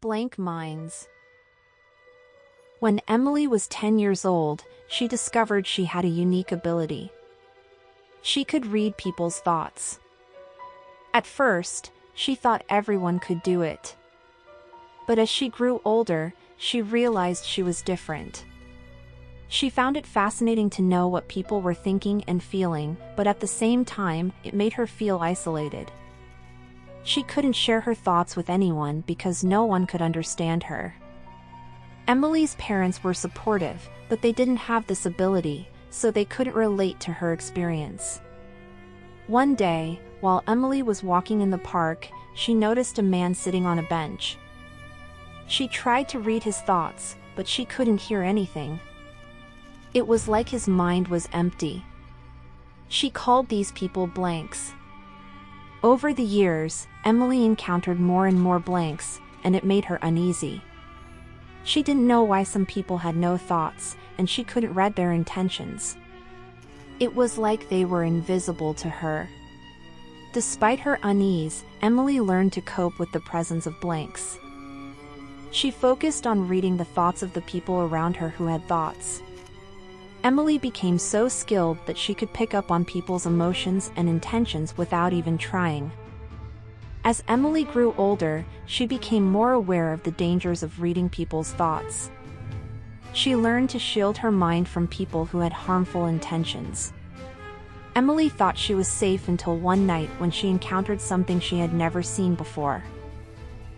Blank minds. When Emily was 10 years old, she discovered she had a unique ability. She could read people's thoughts. At first, she thought everyone could do it. But as she grew older, she realized she was different. She found it fascinating to know what people were thinking and feeling, but at the same time, it made her feel isolated. She couldn't share her thoughts with anyone because no one could understand her. Emily's parents were supportive, but they didn't have this ability, so they couldn't relate to her experience. One day, while Emily was walking in the park, she noticed a man sitting on a bench. She tried to read his thoughts, but she couldn't hear anything. It was like his mind was empty. She called these people blanks. Over the years, Emily encountered more and more blanks, and it made her uneasy. She didn't know why some people had no thoughts, and she couldn't read their intentions. It was like they were invisible to her. Despite her unease, Emily learned to cope with the presence of blanks. She focused on reading the thoughts of the people around her who had thoughts. Emily became so skilled that she could pick up on people's emotions and intentions without even trying. As Emily grew older, she became more aware of the dangers of reading people's thoughts. She learned to shield her mind from people who had harmful intentions. Emily thought she was safe until one night when she encountered something she had never seen before.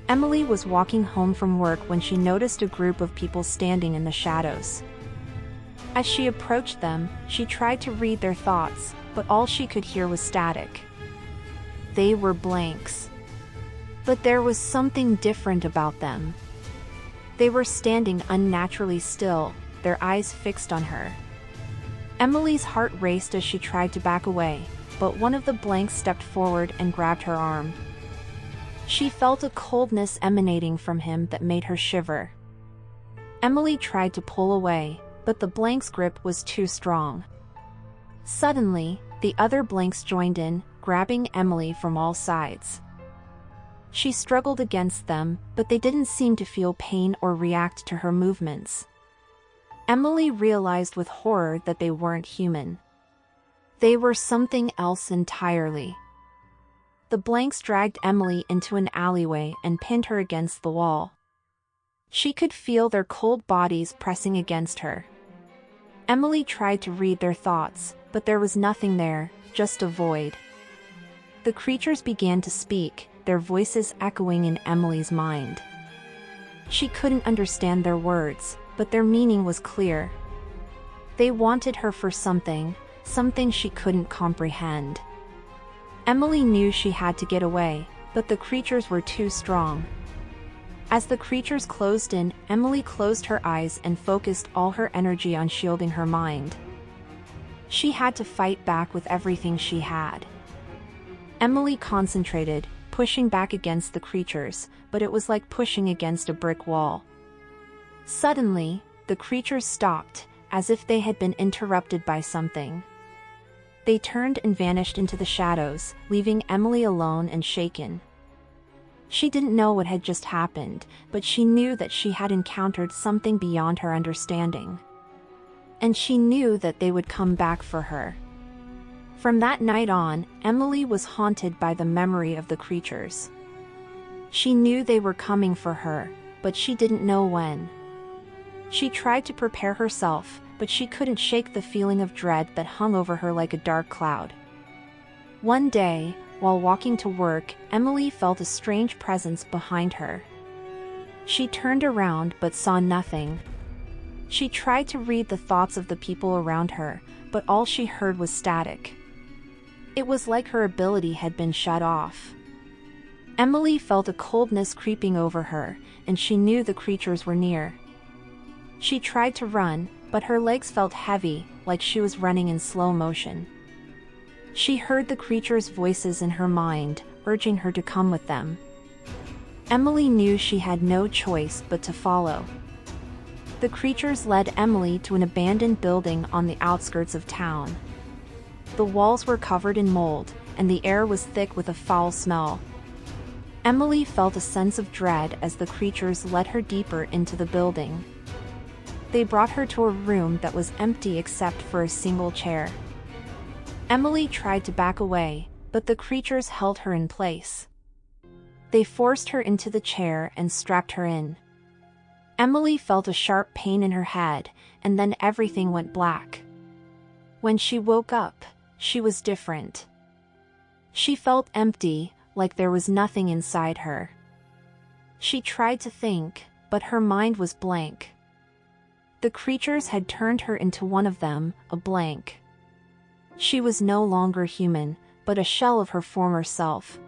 Emily was walking home from work when she noticed a group of people standing in the shadows. As she approached them, she tried to read their thoughts, but all she could hear was static. They were blanks. But there was something different about them. They were standing unnaturally still, their eyes fixed on her. Emily's heart raced as she tried to back away, but one of the blanks stepped forward and grabbed her arm. She felt a coldness emanating from him that made her shiver. Emily tried to pull away, but the blank's grip was too strong. Suddenly, the other blanks joined in, grabbing Emily from all sides. She struggled against them, but they didn't seem to feel pain or react to her movements. Emily realized with horror that they weren't human. They were something else entirely. The blanks dragged Emily into an alleyway and pinned her against the wall. She could feel their cold bodies pressing against her. Emily tried to read their thoughts, but there was nothing there, just a void. The creatures began to speak, their voices echoing in Emily's mind. She couldn't understand their words, but their meaning was clear. They wanted her for something she couldn't comprehend. Emily knew she had to get away, but the creatures were too strong. As the creatures closed in, Emily closed her eyes and focused all her energy on shielding her mind. She had to fight back with everything she had. Emily concentrated, pushing back against the creatures, but it was like pushing against a brick wall. Suddenly, the creatures stopped, as if they had been interrupted by something. They turned and vanished into the shadows, leaving Emily alone and shaken. She didn't know what had just happened, but she knew that she had encountered something beyond her understanding. And she knew that they would come back for her. From that night on, Emily was haunted by the memory of the creatures. She knew they were coming for her, but she didn't know when. She tried to prepare herself, but she couldn't shake the feeling of dread that hung over her like a dark cloud. One day, while walking to work, Emily felt a strange presence behind her. She turned around but saw nothing. She tried to read the thoughts of the people around her, but all she heard was static. It was like her ability had been shut off. Emily felt a coldness creeping over her, and she knew the creatures were near. She tried to run, but her legs felt heavy, like she was running in slow motion. She heard the creatures' voices in her mind, urging her to come with them. Emily knew she had no choice but to follow. The creatures led Emily to an abandoned building on the outskirts of town. The walls were covered in mold, and the air was thick with a foul smell. Emily felt a sense of dread as the creatures led her deeper into the building. They brought her to a room that was empty except for a single chair. Emily tried to back away, but the creatures held her in place. They forced her into the chair and strapped her in. Emily felt a sharp pain in her head, and then everything went black. When she woke up, she was different. She felt empty, like there was nothing inside her. She tried to think, but her mind was blank. The creatures had turned her into one of them, a blank. She was no longer human, but a shell of her former self.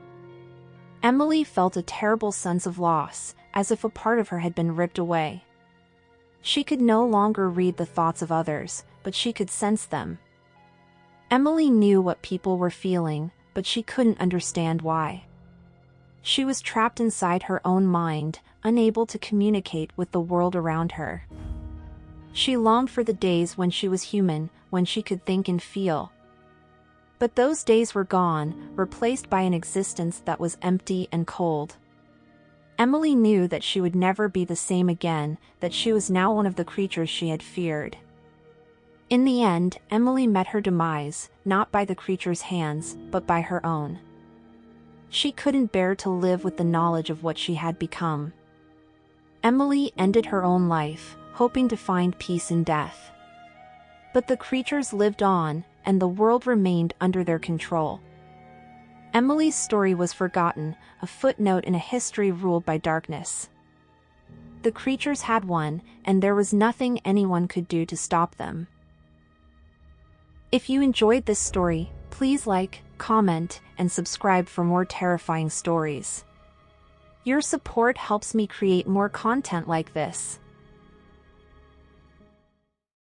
Emily felt a terrible sense of loss, as if a part of her had been ripped away. She could no longer read the thoughts of others, but she could sense them. Emily knew what people were feeling, but she couldn't understand why. She was trapped inside her own mind, unable to communicate with the world around her. She longed for the days when she was human, when she could think and feel. But those days were gone, replaced by an existence that was empty and cold. Emily knew that she would never be the same again, that she was now one of the creatures she had feared. In the end, Emily met her demise, not by the creature's hands, but by her own. She couldn't bear to live with the knowledge of what she had become. Emily ended her own life, hoping to find peace in death. But the creatures lived on, and the world remained under their control. Emily's story was forgotten, a footnote in a history ruled by darkness. The creatures had won, and there was nothing anyone could do to stop them. If you enjoyed this story, please like, comment, and subscribe for more terrifying stories. Your support helps me create more content like this.